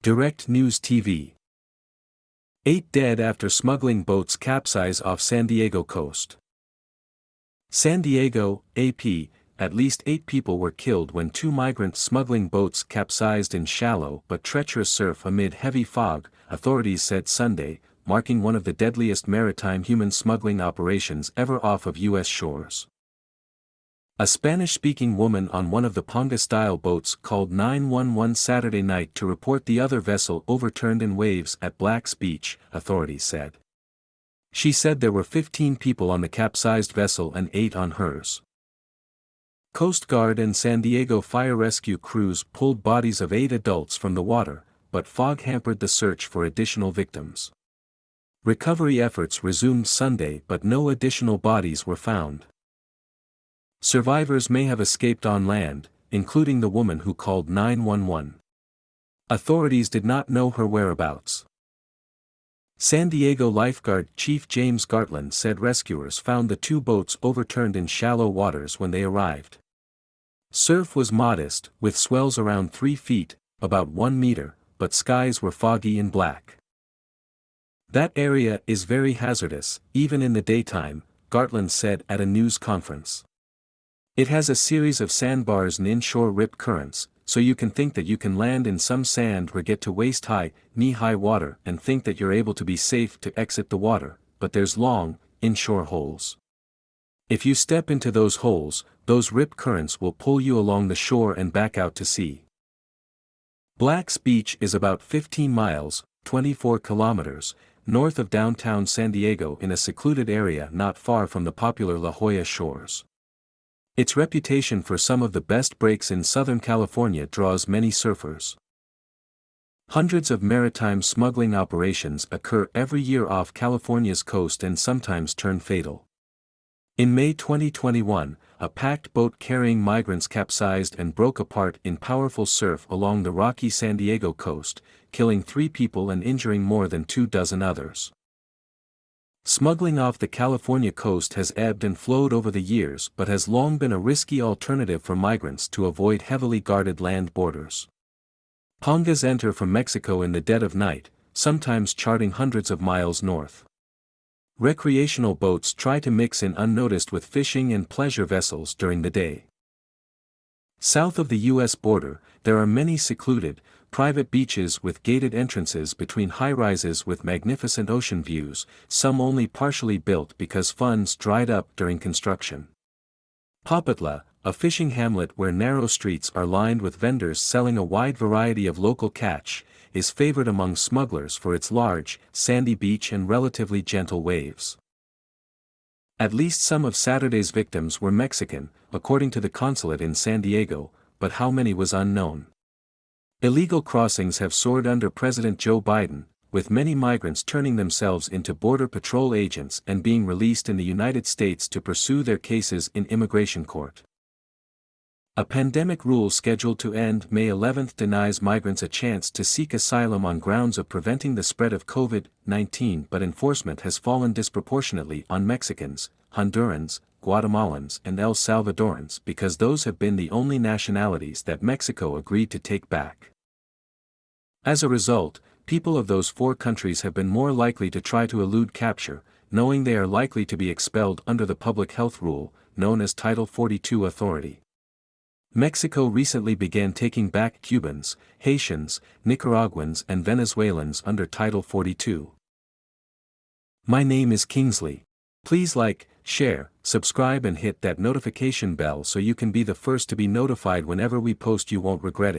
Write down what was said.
Direct News TV. 8 dead after smuggling boats capsize off San Diego coast. San Diego, AP, at least 8 people were killed when 2 migrant smuggling boats capsized in shallow but treacherous surf amid heavy fog, authorities said Sunday, marking one of the deadliest maritime human smuggling operations ever off of U.S. shores. A Spanish-speaking woman on one of the Ponga-style boats called 911 Saturday night to report the other vessel overturned in waves at Black's Beach, authorities said. She said there were 15 people on the capsized vessel and 8 on hers. Coast Guard and San Diego fire rescue crews pulled bodies of 8 adults from the water, but fog hampered the search for additional victims. Recovery efforts resumed Sunday but no additional bodies were found. Survivors may have escaped on land, including the woman who called 911. Authorities did not know her whereabouts. San Diego lifeguard Chief James Gartland said rescuers found the 2 boats overturned in shallow waters when they arrived. Surf was modest, with swells around 3 feet, about 1 meter, but skies were foggy and black. That area is very hazardous, even in the daytime, Gartland said at a news conference. It has a series of sandbars and inshore rip currents, so you can think that you can land in some sand or get to waist-high, knee-high water and think that you're able to be safe to exit the water, but there's long, inshore holes. If you step into those holes, those rip currents will pull you along the shore and back out to sea. Black's Beach is about 15 miles, 24 kilometers, north of downtown San Diego in a secluded area not far from the popular La Jolla shores. Its reputation for some of the best breaks in Southern California draws many surfers. Hundreds of maritime smuggling operations occur every year off California's coast and sometimes turn fatal. In May 2021, a packed boat carrying migrants capsized and broke apart in powerful surf along the rocky San Diego coast, killing 3 people and injuring more than 24 others. Smuggling off the California coast has ebbed and flowed over the years but has long been a risky alternative for migrants to avoid heavily guarded land borders. Pongas enter from Mexico in the dead of night, sometimes charting hundreds of miles north. Recreational boats try to mix in unnoticed with fishing and pleasure vessels during the day. South of the U.S. border, there are many secluded, private beaches with gated entrances between high-rises with magnificent ocean views, some only partially built because funds dried up during construction. Papatla, a fishing hamlet where narrow streets are lined with vendors selling a wide variety of local catch, is favored among smugglers for its large, sandy beach and relatively gentle waves. At least some of Saturday's victims were Mexican, according to the consulate in San Diego, but how many was unknown. Illegal crossings have soared under President Joe Biden, with many migrants turning themselves into Border Patrol agents and being released in the United States to pursue their cases in immigration court. A pandemic rule scheduled to end May 11 denies migrants a chance to seek asylum on grounds of preventing the spread of COVID-19, but enforcement has fallen disproportionately on Mexicans, Hondurans, Guatemalans and El Salvadorans because those have been the only nationalities that Mexico agreed to take back. As a result, people of those 4 countries have been more likely to try to elude capture, knowing they are likely to be expelled under the public health rule, known as Title 42 authority. Mexico recently began taking back Cubans, Haitians, Nicaraguans and Venezuelans under Title 42. My name is Kingsley. Please like, share, subscribe and hit that notification bell so you can be the first to be notified whenever we post. You won't regret it.